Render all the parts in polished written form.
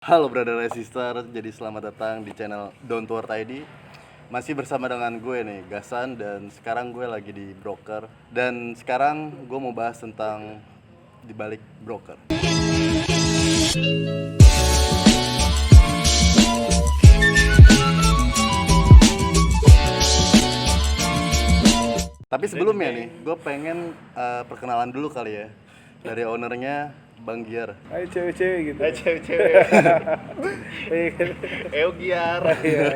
Halo brother and sister, jadi selamat datang di channel Don't Worry ID. Masih bersama dengan gue nih, Gasan, dan sekarang gue lagi di broker. Dan sekarang gue mau bahas tentang dibalik broker. Tapi sebelumnya nih, gue pengen perkenalan dulu kali ya. Dari ownernya Bang Giar. Ayo cewek-cewek gitu. Cewek-cewek. Giar. Iya.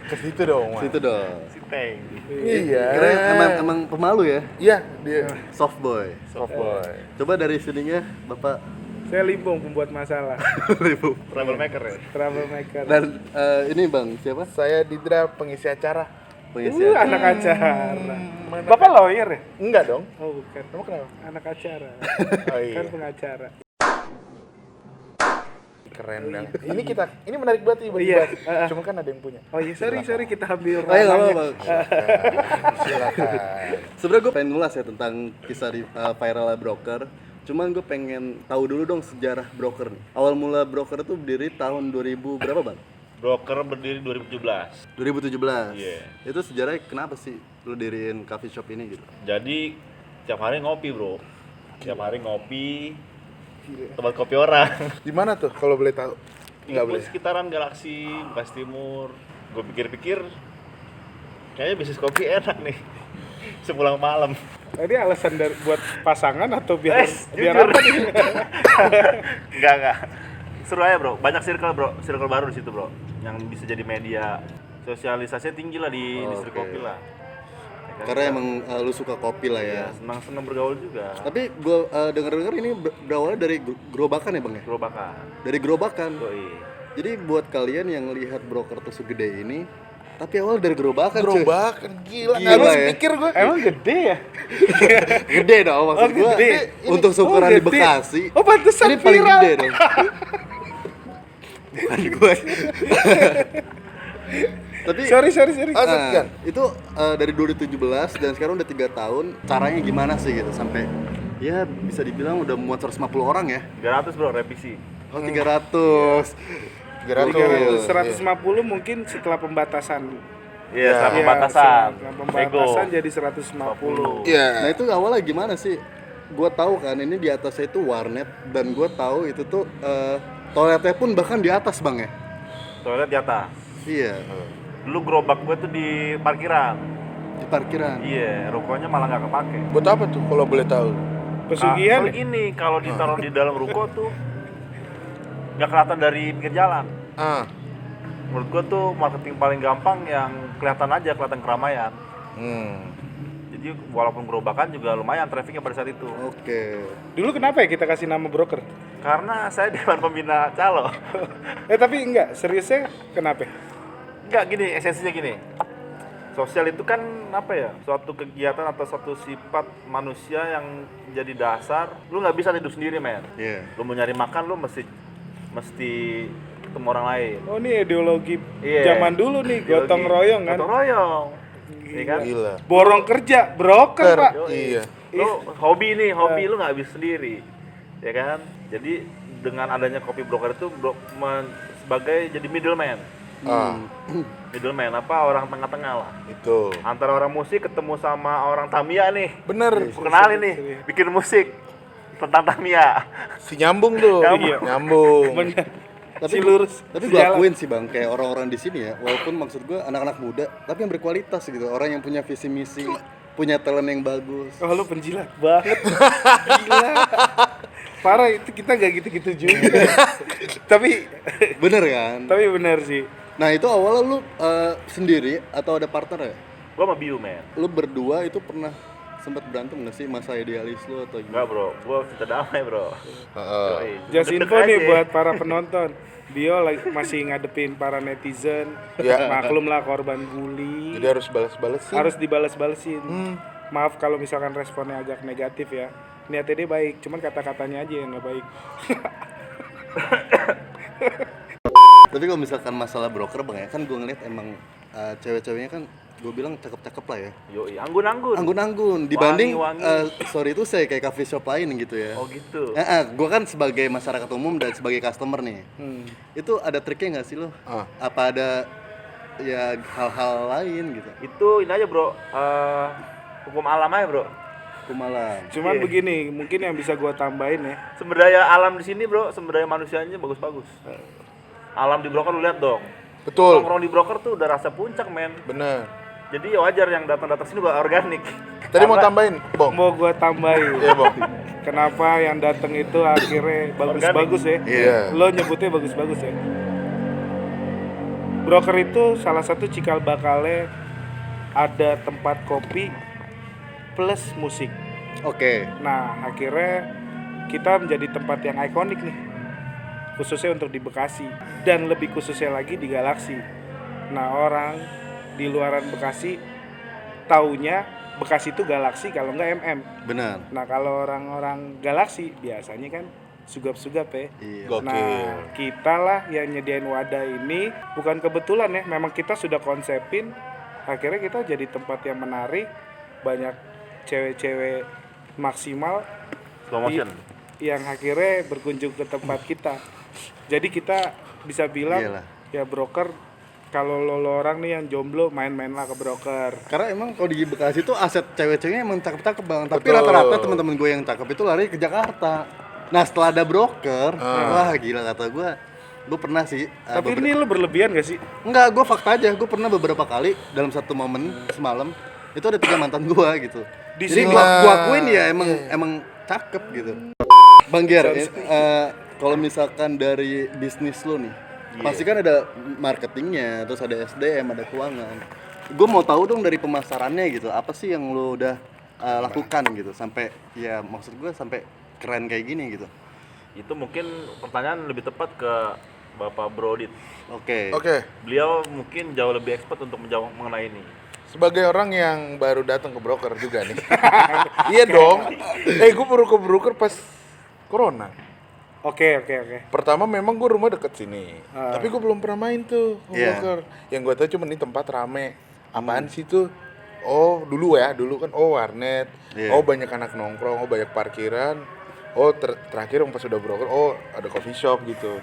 Ke situ dong, Mas. Situ dong. Si Teng. Iya. Keren, emang pemalu ya, Iya, dia soft boy. soft boy. Coba dari sininya, Bapak. Saya Limbong, pembuat masalah. Troublemaker ya. Troublemaker. Dan ini Bang, siapa? Saya Didra, pengisi acara. Pengisi acara. Anak acara. Bapak lawyer ya? Enggak dong. Oh bukan. Kamu kenapa? Anak acara. Oh iya. Kan pengacara. Keren dong. Ini menarik banget nih bagi Iya. bahas. Cuma kan ada yang punya. Oh iya, sorry kita ambil Oh iya, nggak ranahnya. apa-apa. Silakan. Sebenarnya gue pengen ngulas ya tentang kisah viral broker. Cuman gue pengen tahu dulu dong sejarah broker nih. Awal mula broker itu berdiri tahun 2000 berapa Bang? Broker berdiri 2017. 2017. Iya. Itu sejarahnya kenapa sih lu diriin coffee shop ini gitu? Jadi tiap hari ngopi, Bro. Tiap hari ngopi. Tempat kopi orang. Di mana tuh kalau boleh tahu? Enggak Di boleh. sekitaran Galaksi, Bekasi Timur. Gue pikir-pikir kayaknya bisnis kopi enak nih. Sepulang malam. Ini alasan buat pasangan atau biar Jujur. apa nih? Enggak. Seru aja, Bro. Banyak circle baru di situ, Bro. Yang bisa jadi media. Sosialisasinya tinggi lah di industri Oke. kopi lah. Ya kan? Karena emang lu suka kopi lah ya. Senang bergaul juga. Tapi gue denger-denger ini berawalnya dari gerobakan ya Bang ya? Gerobakan. Dari gerobakan. Yoi. Jadi buat kalian yang lihat broker tuh segede ini, tapi awal dari gerobakan cuy. Gerobakan gila. Gila Nggak habis ya. pikir gue. Emang gede ya? Gede dong maksud Oh, gua. gede. Untuk ukuran di gede. Bekasi. Oh, pantesan Ini paling viral. gede dong. Bukan gue. Tapi Sorry. Kan? itu dari 2017 dan sekarang udah 3 tahun. Caranya gimana sih gitu sampai ya bisa dibilang udah muat 150 orang ya. 300, Bro, revisi. Oh 300. 300. 150 mungkin setelah pembatasan. Iya, Ya. setelah Iya, pembatasan. setelah pembatasan Nego. jadi 150. Iya. Nah itu awalnya gimana sih? Gua tahu kan ini di atasnya itu warnet dan gua tahu itu tuh toiletnya pun bahkan di atas Bang ya. Toilet di atas. Iya, Dulu gerobak gue tuh di parkiran. di parkiran. Iya, rukonya malah nggak kepake. Buat apa tuh kalau boleh tahu? Pesugihan Kalau gini, kalau ditaruh di dalam ruko tuh nggak kelihatan dari pinggir jalan. Ah. Menurut gue tuh marketing paling gampang yang kelihatan aja, kelihatan keramaian. Jadi walaupun gerobakan juga lumayan trafficnya pada saat itu. Oke. Dulu kenapa ya kita kasih nama broker? Karena saya dewan pembina calo. Tapi enggak, seriusnya kenapa? Enggak, gini, esensinya gini. Sosial itu kan apa ya? Suatu kegiatan atau suatu sifat manusia yang jadi dasar. Lu nggak bisa hidup sendiri, men. Iya. Lu mau nyari makan, lu mesti ketemu orang lain. Oh, ini ideologi Iya. zaman dulu nih, Ideologi. gotong royong kan. Gotong royong. Iya kan? Gila. Borong kerja, broker, Pak. Iya. Lu hobi lu nggak bisa sendiri. Ya kan? Jadi dengan adanya kopi broker itu sebagai jadi middleman. Ah, Middleman apa? Orang tengah-tengah lah. itu. Antara orang musik ketemu sama orang Tamiya nih. Bener. Gua kenalin nih, bikin musik tentang Tamiya. Si nyambung tuh. Nyambung. Nyambung. Bener. Tapi tapi gue sejalan. akuin sih Bang, kayak orang-orang di sini ya, walaupun maksud gue anak-anak muda, tapi yang berkualitas gitu, orang yang punya visi misi, punya talent yang bagus. Oh, lu penjilat banget. Gila. Parah, itu kita gak gitu-gitu juga. tapi Bener kan? tapi benar sih. Nah itu awalnya lu sendiri atau ada partner ya? Gua sama Biu, men. Lu berdua itu pernah sempat berantem nggak sih masa idealis lu atau Enggak, gimana? Bro. Gua cinta damai, Bro. Heeh. Yoi. Just Deg-deg info nih aja. buat para penonton. Bio masih ngadepin para netizen. Ya. Maklum lah korban bully. Jadi harus balas-balesin. Harus dibalas-balesin. Maaf kalau misalkan responnya agak negatif ya. Niatnya dia baik, cuman kata-katanya aja yang nggak baik. Tapi kalau misalkan masalah broker Bang ya, kan gue ngeliat emang cewek-ceweknya kan gue bilang cakep-cakep lah ya. Yoi, anggun-anggun. Anggun-anggun dibanding Wangi-wangi. sorry itu saya kayak coffee shop lain gitu ya. Oh gitu. Gue kan sebagai masyarakat umum dan sebagai customer nih. Itu ada triknya nggak sih lo? Apa ada ya hal-hal lain gitu? Itu ini aja bro, hukum alam aja bro. Kumalam. Cuman begini, mungkin yang bisa gua tambahin ya. Sumber daya alam di sini bro, sumber daya manusianya bagus-bagus. Alam di broker lu lihat dong. Betul. Nongkrong di broker tuh udah rasa puncak men. Bener. Jadi ya wajar yang datang-datang sini juga organik. Tadi mau Karena- tambahin, Bong. Mau gua tambahin. Iya, Bong. Kenapa yang datang itu akhirnya bagus-bagus ya? Iya. Lo nyebutnya bagus-bagus ya. Broker itu salah satu cikal bakalnya ada tempat kopi plus musik. Oke. Nah, akhirnya kita menjadi tempat yang ikonik nih. Khususnya untuk di Bekasi dan lebih khususnya lagi di Galaksi. Nah, orang di luaran Bekasi taunya Bekasi itu Galaksi kalau nggak MM. Benar. Nah, kalau orang-orang Galaksi biasanya kan sugap-sugap ya. Iya. Gokil. Nah, kita lah yang nyediain wadah ini bukan kebetulan ya, memang kita sudah konsepin. Akhirnya kita jadi tempat yang menarik, banyak cewek-cewek maksimal Slow motion. yang akhirnya berkunjung ke tempat kita. Jadi kita bisa bilang Iyalah. ya broker, kalau lo orang nih yang jomblo main-mainlah ke broker. Karena emang kalau di Bekasi tuh aset cewek-ceweknya emang cakep-cakep bang. Tapi Betul. rata-rata teman-teman gue yang cakep itu lari ke Jakarta. Nah setelah ada broker, wah gila kata gue pernah sih. Tapi ini lo berlebihan gak sih? Enggak, gue fakta aja. Gue pernah beberapa kali dalam satu momen semalam itu ada 3 mantan gue gitu. Di Jadi sini. gue akuin ya emang cakep gitu. Bang Gier, kalau misalkan dari bisnis lo nih, pasti kan ada marketingnya, terus ada SDM, ada keuangan. Gue mau tahu dong dari pemasarannya gitu, apa sih yang lo udah lakukan gitu sampai ya maksud gue sampai keren kayak gini gitu. Itu mungkin pertanyaan lebih tepat ke Bapak Brodit. Oke. Oke. Beliau mungkin jauh lebih expert untuk menjawab mengenai ini. Sebagai orang yang baru datang ke broker juga nih. Iya dong. Gue baru ke broker pas corona. Oke. Pertama memang gue rumah deket sini. Tapi gue belum pernah main tuh ke Iya. broker. Yang gue tahu cuma ini tempat rame. Apaan sih tuh? Oh dulu kan warnet. Iya. Oh banyak anak nongkrong. Oh banyak parkiran. Oh terakhir yang pas udah broker. Oh ada coffee shop gitu.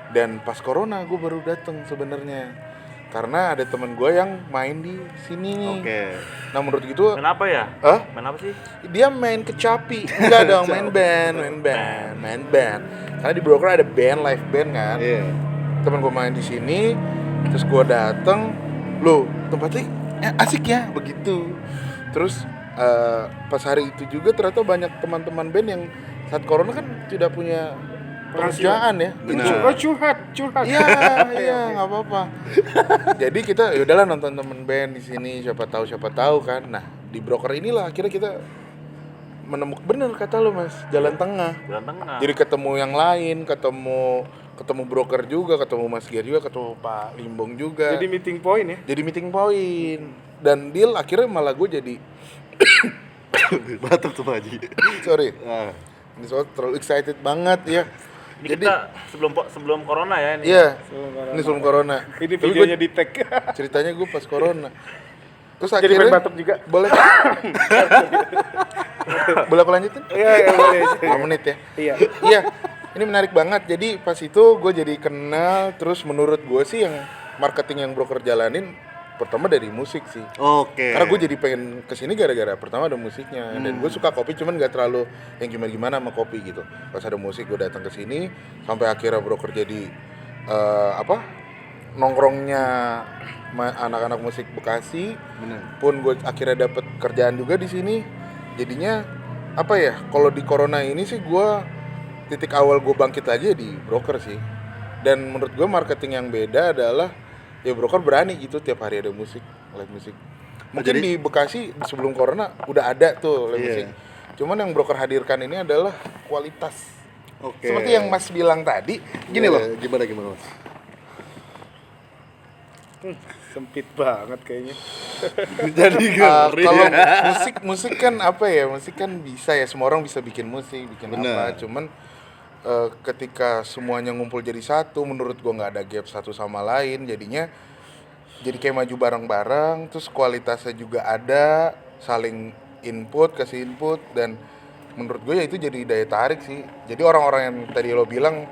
Dan pas corona gue baru datang sebenarnya. Karena ada temen gue yang main di sini nih. Oke. Nah menurut gitu, Kenapa ya? Hah? Main apa sih? dia main kecapi. Enggak dong, main band. Karena di broker ada band, live band kan. Iya. Temen gue main di sini, terus gue dateng, loh tempatnya asik ya, begitu. Terus pas hari itu juga ternyata banyak teman-teman band yang saat corona kan tidak punya pekerjaan ya. Benar. Oh curhat. Iya, nggak apa-apa. Jadi kita ya udahlah nonton temen band di sini, siapa tahu kan. Nah, di broker inilah akhirnya kita menemukan bener kata lo Mas, jalan tengah. Jalan tengah. Jadi ketemu yang lain, ketemu broker juga, ketemu Mas Gier juga, ketemu Pak Limbong juga. Jadi meeting point ya. Jadi meeting point. Dan deal akhirnya malah gue jadi Batuk tuh Pak Haji. sorry. Ah. Ini soal terlalu excited banget ya. Ini Jadi kita sebelum corona ya ini. iya. Ini sebelum corona. Ini Tapi videonya di tag. ceritanya gue pas corona. Terus Jadi akhirnya main batuk juga. boleh boleh aku lanjutin? Iya boleh. 5 menit ya. Iya. Iya, ini menarik banget. Jadi pas itu gue jadi kenal. Terus menurut gue sih yang marketing yang broker jalanin pertama dari musik sih. Oke. Karena gue jadi pengen kesini gara-gara pertama ada musiknya. Dan gue suka kopi cuman gak terlalu yang gimana-gimana sama kopi gitu. Pas ada musik gue datang ke sini sampai akhirnya broker jadi nongkrongnya anak-anak musik Bekasi. Bener. Pun gue akhirnya dapet kerjaan juga di sini. Jadinya apa ya? Kalau di corona ini sih gue titik awal gue bangkit lagi ya di broker sih. Dan menurut gue marketing yang beda adalah ya broker berani gitu tiap hari ada musik, live musik. Mungkin jadi- di Bekasi sebelum corona udah ada tuh live Iya. musik. Cuman yang broker hadirkan ini adalah kualitas. Oke. Seperti yang Mas bilang tadi, gini Ya, loh. Gimana Mas? Sempit banget kayaknya. Jadi ngeri. Kalau musik kan apa ya? Musik kan bisa ya, semua orang bisa bikin musik, bikin Bener. apa. Cuman ketika semuanya ngumpul jadi satu, menurut gua nggak ada gap satu sama lain, jadinya jadi kayak maju bareng-bareng, terus kualitasnya juga ada, saling kasih input, dan menurut gue ya itu jadi daya tarik sih. Jadi orang-orang yang tadi lo bilang,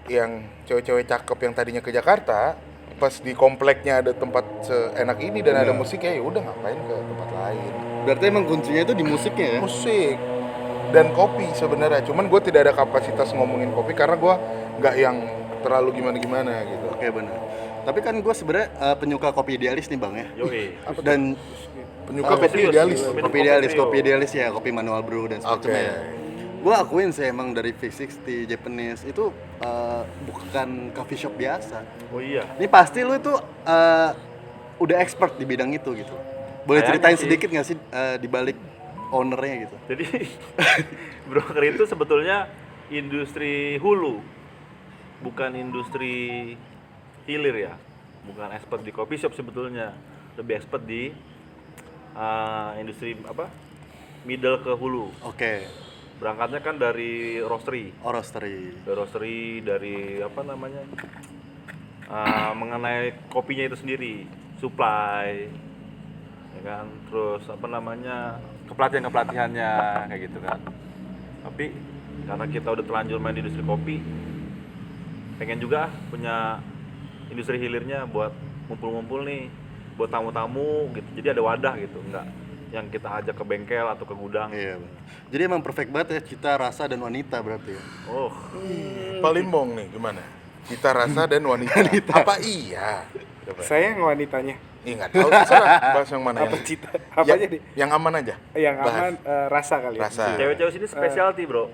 yang cewek-cewek cakep yang tadinya ke Jakarta, pas di kompleknya ada tempat seenak ini dan ada musiknya, ya udah ngapain ke tempat lain. Berarti emang kuncinya itu di musiknya ya? Musik dan kopi sebenarnya, cuman gue tidak ada kapasitas ngomongin kopi karena gue nggak yang terlalu gimana-gimana gitu. Oke, benar. Tapi kan gue sebenarnya penyuka kopi idealis nih bang ya. Yoi. Dan Penyuka kopi kopi idealis. kopi idealis ya, kopi manual brew dan sebagainya. Oke. Ya. Gue akuin sih emang dari V60 Japanese itu bukan coffee shop biasa. Oh iya. Ini pasti lu itu udah expert di bidang itu gitu. Boleh Kayaknya ceritain sih. sedikit nggak sih di balik ownernya gitu? Jadi broker itu sebetulnya industri hulu, bukan industri hilir ya. Bukan expert di coffee shop sebetulnya, lebih expert di industri apa? Middle ke hulu. Oke. Berangkatnya kan dari roastery. Oh, roastery. Dari roastery, dari apa namanya? Mengenai kopinya itu sendiri, supply, ya kan, terus apa namanya, kepelatihannya kayak gitu kan. Tapi karena kita udah terlanjur main di industri kopi, pengen juga punya industri hilirnya buat ngumpul-ngumpul nih, buat tamu-tamu gitu. Jadi ada wadah gitu, enggak yang kita ajak ke bengkel atau ke gudang. Iya, benar. Jadi emang perfect banget ya cita, rasa dan wanita berarti ya. Oh, Palimbong nih gimana? Cita rasa dan wanita. Apa iya? Coba. Saya yang wanitanya. Nggak tahu, terserah bahas yang mana Apa yang cita? Apa aja nih? yang aman aja. Yang Bahas. aman rasa kali ya. Rasa. cewek-cewek sini specialty bro.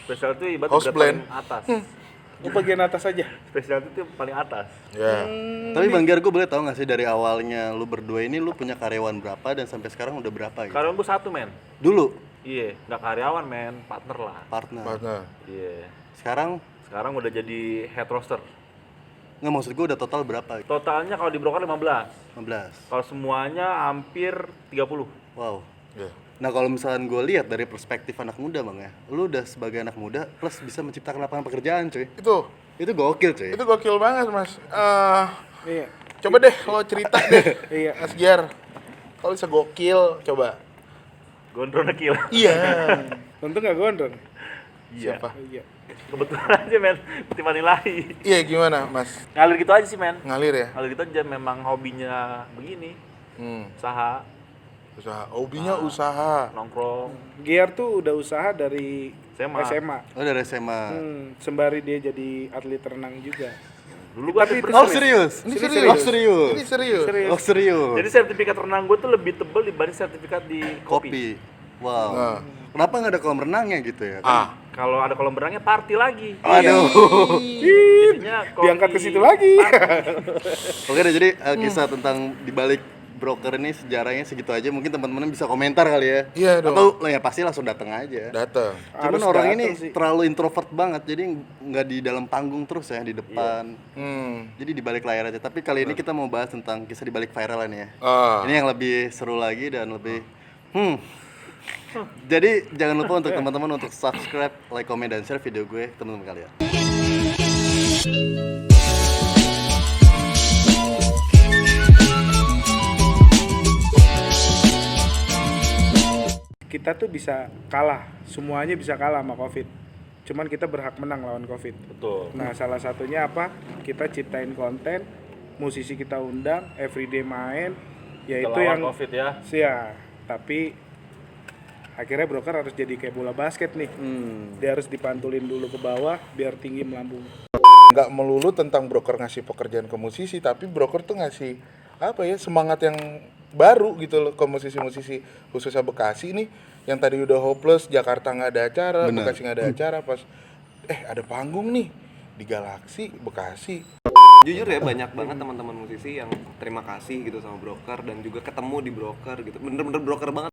Specialty ibarat House berat blend. paling atas. Oh, bagian atas aja. Specialty itu paling atas. Ya. Tapi Bang Giar, gue boleh tahu nggak sih dari awalnya lu berdua ini lu punya karyawan berapa dan sampai sekarang udah berapa gitu? Karyawan gue satu men. Dulu Iya, nggak karyawan men, partner lah. partner. Mana? Iya. Sekarang Sekarang udah jadi head roaster. nggak, maksud gue udah total berapa? Totalnya kalau di broker 15. 15. Kalau semuanya hampir 30. Wow. Ya. Nah kalau misalkan gue lihat dari perspektif anak muda bang ya, lu udah sebagai anak muda plus bisa menciptakan lapangan pekerjaan cuy. Itu Gokil cuy. gokil banget mas. Iya. Coba deh lo cerita deh, Iya. Mas Giar. Kalau bisa gokil, coba. Gondrong kill. Iya. Untung nggak gondrong. Iya. Siapa? Iya. Kebetulan aja men, timani lahi. Iya gimana mas? Ngalir gitu aja sih men. Ngalir ya? Ngalir gitu aja, memang hobinya begini. Usaha, Usaha. Hobinya usaha. nongkrong. Giar tuh udah usaha dari SMA. SMA. Oh dari SMA. Sembari dia jadi atlet renang juga. Dulu gua Tapi atlet Oh berenang. serius? Ini Oh serius. serius? Ini serius. Oh serius? Jadi sertifikat renang gue tuh lebih tebel dibanding sertifikat di kopi. Kopi. Wow. Nah. Kenapa nggak ada kolam renangnya gitu ya? Ah. Kalau ada kolam renangnya party lagi. Aduh. Jadinya kopi Diangkat ke situ lagi. Oke deh, jadi kisah tentang dibalik broker ini sejarahnya segitu aja. Mungkin teman-teman bisa komentar kali ya. Iya dong. Atau ya pasti langsung datang aja. Datang. Cuman Harus orang datang ini sih. terlalu introvert banget, jadi nggak di dalam panggung terus ya, di depan. Jadi di balik layar aja. Tapi kali ini kita mau bahas tentang kisah di balik viralan ya. Ini yang lebih seru lagi dan lebih Jadi jangan lupa untuk teman-teman untuk subscribe, like, komen, dan share video gue ke teman-teman kalian. Kita tuh bisa kalah, semuanya bisa kalah sama COVID. Cuman kita berhak menang lawan COVID. Betul. Nah, salah satunya apa? Kita ciptain konten, musisi kita undang, everyday main, yaitu Kita lawan yang COVID ya. ya, tapi akhirnya broker harus jadi kayak bola basket nih. Dia harus dipantulin dulu ke bawah biar tinggi melambung. Nggak melulu tentang broker ngasih pekerjaan ke musisi, tapi broker tuh ngasih apa ya, semangat yang baru gitu loh ke musisi-musisi khususnya Bekasi nih yang tadi udah hopeless, Jakarta nggak ada acara, Bener. Bekasi nggak ada acara, pas ada panggung nih di Galaxy Bekasi. Jujur ya, banyak banget teman-teman musisi yang terima kasih gitu sama broker dan juga ketemu di broker gitu, bener-bener broker banget.